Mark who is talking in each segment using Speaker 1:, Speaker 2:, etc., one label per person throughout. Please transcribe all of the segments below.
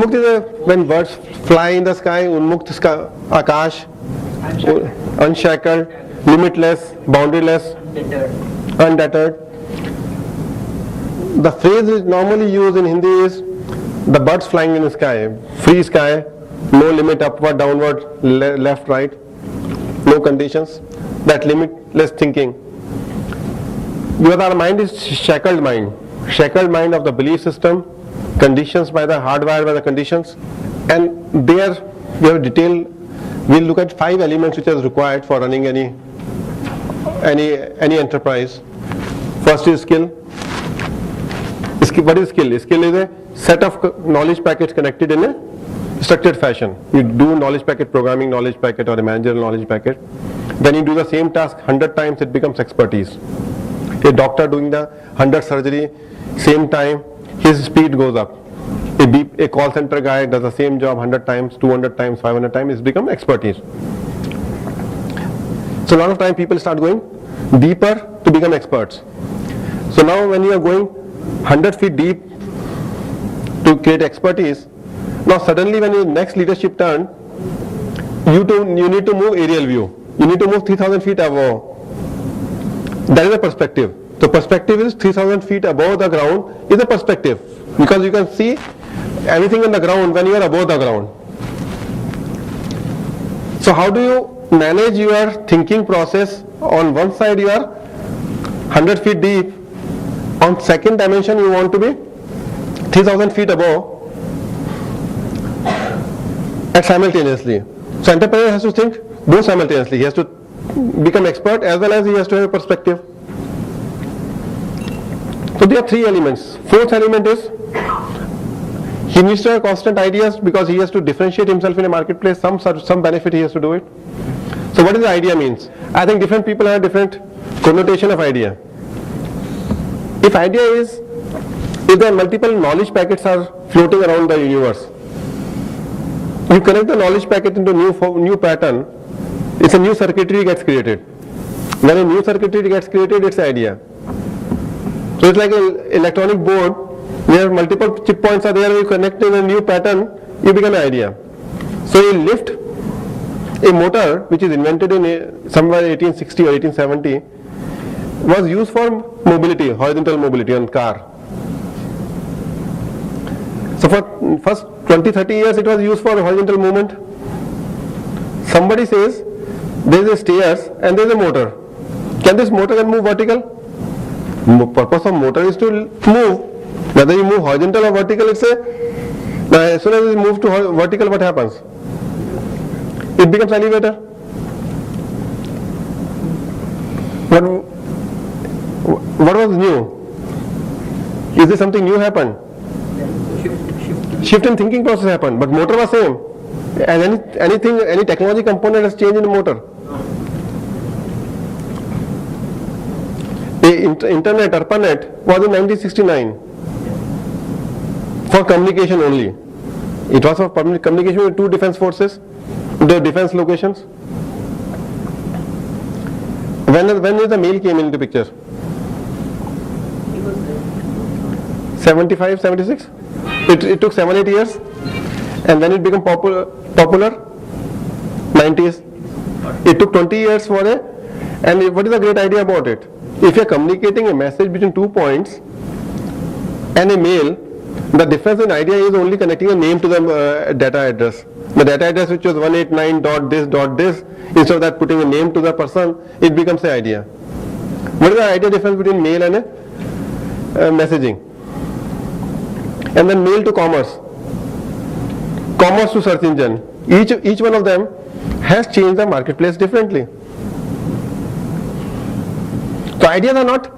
Speaker 1: Unmukt is when birds fly in the sky. Unmukt is akash, unshackled, limitless, boundaryless, undeterred. The phrase is normally used in Hindi is the birds flying in the sky, free sky, no limit, upward, downward, left, right, no conditions, that limitless thinking. Because our mind is shackled mind of the belief system, conditions by the hardwired by the conditions, and there we have detailed. We'll look at 5 elements which are required for running any enterprise. First is skill. What is skill? Skill is a set of knowledge packets connected in a structured fashion. You do knowledge packet programming knowledge packet or a managerial knowledge packet. When you do the same task 100 times, it becomes expertise. A doctor doing the 100 surgery same time, his speed goes up. A call center guy does the same job 100 times, 200 times, 500 times, it's become expertise. So a lot of time people start going deeper to become experts. So now when you are going 100 feet deep to create expertise, now suddenly when your next leadership turn, you need to move aerial view. You need to move 3000 feet above. That is a perspective. The perspective is 3000 feet above the ground is a perspective, because you can see anything on the ground when you are above the ground. So how do you manage your thinking process? On one side you are 100 feet deep, on second dimension you want to be 3000 feet above, and simultaneously. So entrepreneur has to think both simultaneously. He has to become expert as well as he has to have a perspective. So there are 3 elements. Fourth element is he needs to have constant ideas, because he has to differentiate himself in a marketplace. Some benefit he has to do it. So what does the idea means? I think different people have different connotation of idea. If idea is, if there are multiple knowledge packets are floating around the universe, you connect the knowledge packet into new pattern, it's a new circuitry gets created. When a new circuitry gets created, it's an idea. So it's like an electronic board where multiple chip points are there, you connect in a new pattern, you become an idea. So a lift, a motor which is invented in somewhere 1860 or 1870 was used for mobility, horizontal mobility on car. So for first 20-30 years it was used for horizontal movement. Somebody says there is a stairs and there is a motor. Can this motor can move vertical? Purpose of motor is to move. Whether you move horizontal or vertical, it's as soon as you move to vertical, what happens? It becomes elevator. What was new? Is there something new happened? Shift in thinking process happened, but motor was same. And any technology component has changed in the motor. The internet, ARPANET was in 1969 for communication only. It was for communication with 2 defense forces, the defense locations. When did the mail came into picture? 75, 76? It took 7-8 years, and then it became popular 90s. It took 20 years for it. And what is the great idea about it? If you are communicating a message between 2 points and a mail, the difference in idea is only connecting a name to the data address. The data address which was 189.this, instead of that putting a name to the person, it becomes an idea. What is the idea difference between mail and messaging? And then mail to commerce, commerce to search engine. Each one of them has changed the marketplace differently. So ideas are not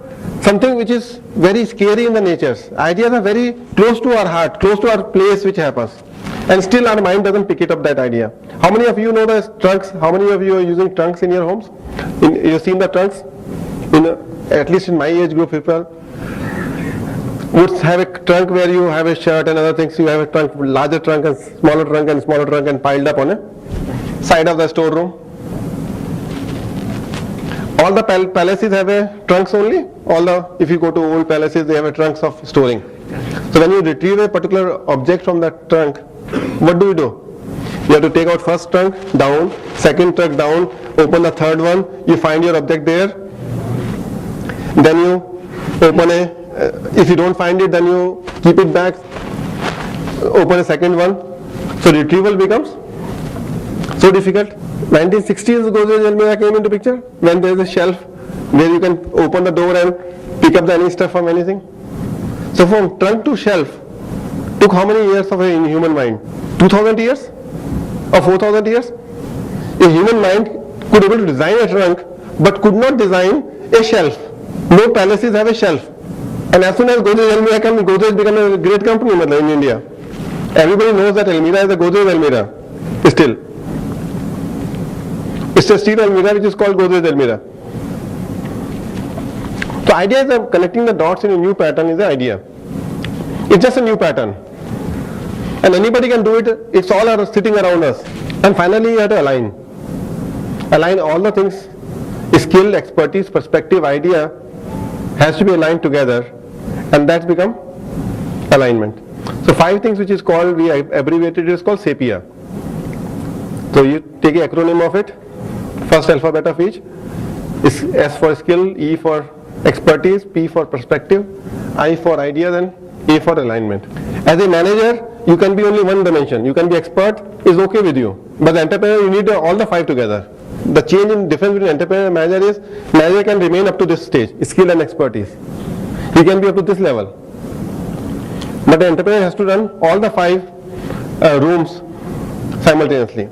Speaker 1: something which is very scary in the nature. Ideas are very close to our heart, close to our place which happens. And still our mind doesn't pick it up that idea. How many of you know the trunks? How many of you are using trunks in your homes? You've seen the trunks? At least in my age group, people would have a trunk where you have a shirt and other things. You have a trunk, larger trunk and smaller trunk and piled up on a side of the storeroom. All the palaces have a trunks only. If you go to old palaces, they have a trunks of storing. So when you retrieve a particular object from that trunk, What do? You have to take out first trunk down, second trunk down, open the third one, you find your object there, then you open if you don't find it, then you keep it back, open a second one. So retrieval becomes so difficult. 1960s Godrej Almirah came into picture when there is a shelf where you can open the door and pick up any stuff from anything. So from trunk to shelf took how many years of a human mind? 2000 years or 4000 years? A human mind could able to design a trunk but could not design a shelf. No palaces have a shelf. And as soon as Godrej Almirah comes, Godrej become a great company in India. Everybody knows that Almirah is a Godrej Almirah still. It's a steel Almirah which is called Godrej Almirah. So idea is that connecting the dots in a new pattern is the idea. It's just a new pattern. And anybody can do it, it's all are sitting around us. And finally you have to align. Align all the things, skill, expertise, perspective, idea has to be aligned together, and that's become alignment. So 5 things which is called, we abbreviated it, is called SAPIA. So you take an acronym of it, first alphabet of each, is S for skill, E for expertise, P for perspective, I for ideas, and A for alignment. As a manager, you can be only one dimension. You can be expert, is okay with you. But the entrepreneur, you need all the 5 together. The change in difference between entrepreneur and manager is, manager can remain up to this stage, skill and expertise. He can be up to this level. But the entrepreneur has to run all the 5 rooms simultaneously.